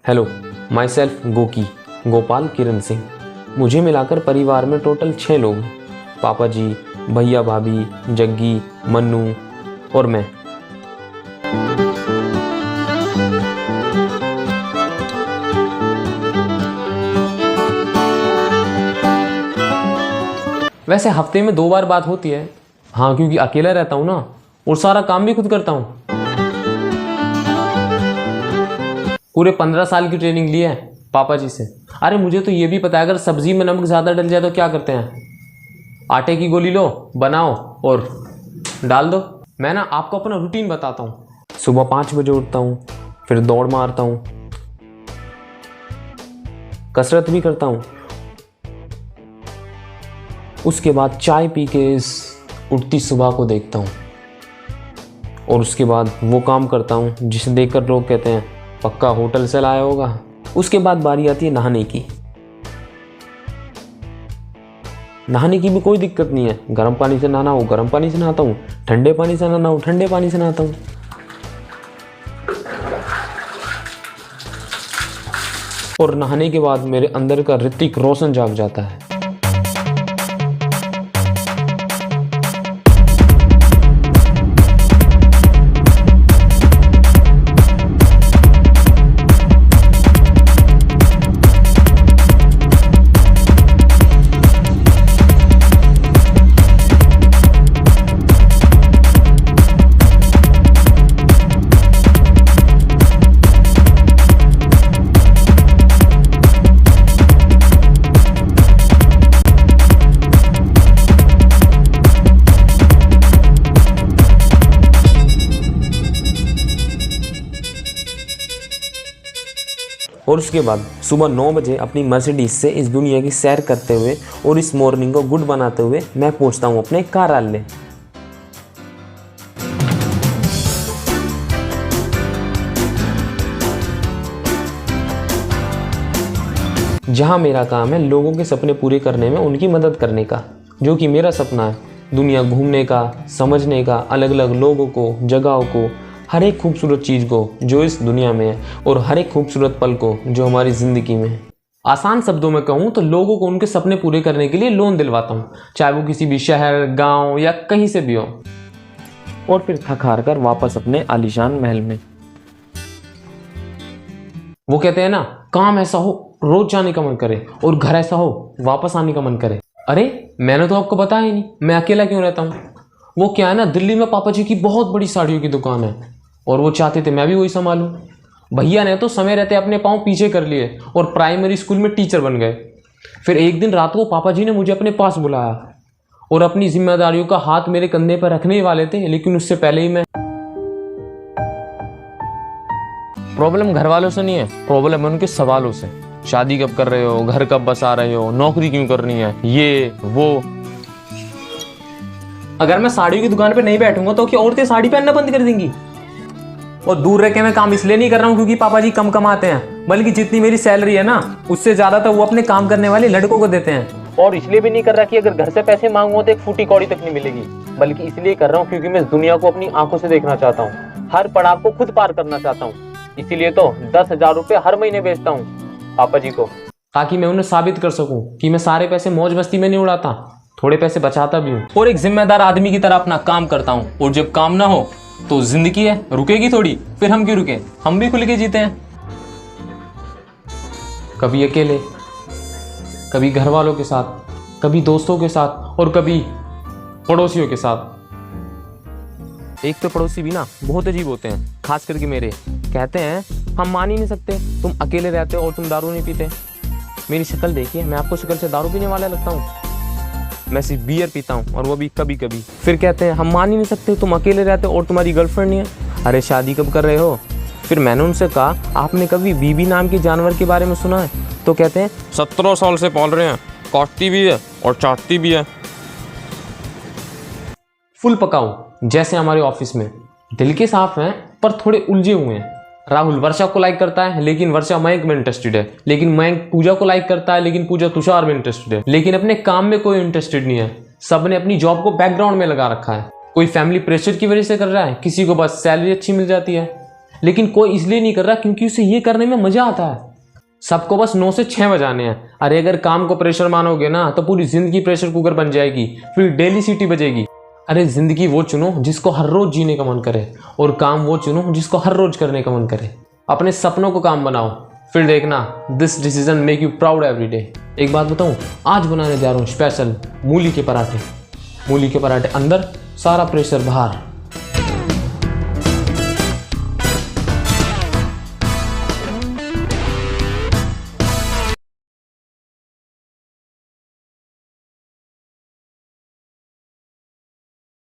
Hello, my self गोकी, गोपाल किरण सिंह। मुझे मिलाकर परिवार में टोटल 6 लोग हैं। पापा जी, भैया भाभी, जग्गी, मन्नू और मैं। वैसे हफ्ते में 2 बार बात होती है। हाँ, क्योंकि अकेला रहता हूँ ना, और सारा काम भी खुद करता हूँ। पूरे 15 साल की ट्रेनिंग ली है पापा जी से। अरे मुझे तो ये भी पता है, अगर सब्जी में नमक ज़्यादा डल जाए तो क्या करते हैं। आटे की गोली लो, बनाओ और डाल दो। मैं ना आपको अपना रूटीन बताता हूँ। सुबह 5 बजे उठता हूँ, फिर दौड़ मारता हूँ, कसरत भी करता हूँ। उसके बाद चाय पी के इस उठती सुबह को देखता हूँ, और उसके बाद वो काम करता हूँ जिसे देखकर लोग कहते हैं पक्का होटल से लाया होगा। उसके बाद बारी आती है नहाने की। नहाने की भी कोई दिक्कत नहीं है। गर्म पानी से नहाना हो गर्म पानी से नहाता हूँ, ठंडे पानी से नहाना हो ठंडे पानी से नहाता हूँ। और नहाने के बाद मेरे अंदर का ऋतिक रोशन जाग जाता है। और उसके बाद सुबह 9 बजे अपनी मर्सिडीज से इस दुनिया की सैर करते हुए और इस मॉर्निंग को गुड बनाते हुए मैं पहुंचता हूं अपने कार्यालय। जहां मेरा काम है लोगों के सपने पूरे करने में उनकी मदद करने का, जो कि मेरा सपना है दुनिया घूमने का, समझने का, अलग अलग लोगों को, जगहों को, हर एक खूबसूरत चीज़ को जो इस दुनिया में है, और हर एक खूबसूरत पल को जो हमारी ज़िंदगी में है। आसान शब्दों में कहूँ तो लोगों को उनके सपने पूरे करने के लिए लोन दिलवाता हूँ, चाहे वो किसी भी शहर, गांव या कहीं से भी हो। और फिर थक हार कर वापस अपने आलीशान महल में। वो कहते हैं ना, काम ऐसा हो रोज जाने का मन करे, और घर ऐसा हो वापस आने का मन करे। अरे मैंने तो आपको बताया ही नहीं मैं अकेला क्यों रहता हूँ। वो क्या है ना, दिल्ली में पापा जी की बहुत बड़ी साड़ियों की दुकान है, और वो चाहते थे मैं भी वही संभालूं। भैया ने तो समय रहते अपने पाँव पीछे कर लिए और प्राइमरी स्कूल में टीचर बन गए। फिर एक दिन रात को पापा जी ने मुझे अपने पास बुलाया और अपनी जिम्मेदारियों का हाथ मेरे कंधे पर रखने ही वाले थे, लेकिन उससे पहले ही मैं। प्रॉब्लम घर वालों से नहीं है, प्रॉब्लम है उनके सवालों से। शादी कब कर रहे हो, घर कब बसा रहे हो, नौकरी क्यों करनी है, ये वो। अगर मैं साड़ियों की दुकान पे नहीं बैठूंगा तो क्या औरतें साड़ी पहनना बंद कर देंगी। और दूर रह के मैं काम इसलिए नहीं कर रहा हूँ क्योंकि पापा जी कम कमाते हैं, बल्कि जितनी मेरी सैलरी है ना उससे ज्यादा तो वो अपने काम करने वाले लड़कों को देते हैं। और इसलिए भी नहीं कर रहा कि अगर घर से पैसे मांगूंगा तो एक फूटी कौड़ी तक नहीं मिलेगी, बल्कि इसलिए कर रहा हूँ क्योंकि मैं इस दुनिया को अपनी आंखों से देखना चाहता हूँ, हर पड़ाव को खुद पार करना चाहता हूँ। इसीलिए तो 10,000 रुपये हर महीने बेचता हूँ पापा जी को, ताकि मैं उन्हें साबित कर सकूं कि मैं सारे पैसे मौज मस्ती में नहीं उड़ाता, थोड़े पैसे बचाता भी हूँ और एक जिम्मेदार आदमी की तरह अपना काम करता हूँ। और जब काम ना हो तो जिंदगी है, रुकेगी थोड़ी, फिर हम क्यों रुके, हम भी खुल के जीते हैं। कभी अकेले, कभी घर वालों के साथ, कभी दोस्तों के साथ, और कभी पड़ोसियों के साथ। एक तो पड़ोसी भी ना बहुत अजीब होते हैं, खास करके मेरे। कहते हैं हम मान ही नहीं सकते तुम अकेले रहते हो और तुम दारू नहीं पीते। मेरी शक्ल देखिए, मैं आपको शक्ल से दारू पीने वाला लगता हूँ? मैं सिर्फ बियर पीता हूँ, और वो भी कभी कभी। फिर कहते हैं हम मान ही नहीं सकते तुम अकेले रहते हो और तुम्हारी गर्लफ्रेंड नहीं है। अरे शादी कब कर रहे हो? फिर मैंने उनसे कहा आपने कभी बीबी नाम के जानवर के बारे में सुना है? तो कहते हैं 17 साल से पाल रहे हैं, काटती भी है और चाटती भी है। फुल पकाऊ जैसे हमारे ऑफिस में। दिल के साफ हैं पर थोड़े उलझे हुए हैं। राहुल वर्षा को लाइक करता है लेकिन वर्षा मयंक में इंटरेस्टेड है, लेकिन मयंक पूजा को लाइक करता है लेकिन पूजा तुषार में इंटरेस्टेड है। लेकिन अपने काम में कोई इंटरेस्टेड नहीं है, सबने अपनी जॉब को बैकग्राउंड में लगा रखा है। कोई फैमिली प्रेशर की वजह से कर रहा है, किसी को बस सैलरी अच्छी मिल जाती है। लेकिन कोई इसलिए नहीं कर रहा क्योंकि उसे ये करने में मजा आता है। सबको बस 9 से 6 बजाने हैं। अरे अगर काम को प्रेशर मानोगे ना तो पूरी जिंदगी प्रेशर कुकर बन जाएगी, फिर डेली सीटी बजेगी। अरे जिंदगी वो चुनो जिसको हर रोज जीने का मन करे, और काम वो चुनो जिसको हर रोज करने का मन करे। अपने सपनों को काम बनाओ, फिर देखना this decision make you proud every day. एक बात बताऊं, आज बनाने जा रहा हूँ स्पेशल मूली के पराठे। मूली के पराठे अंदर, सारा प्रेशर बाहर।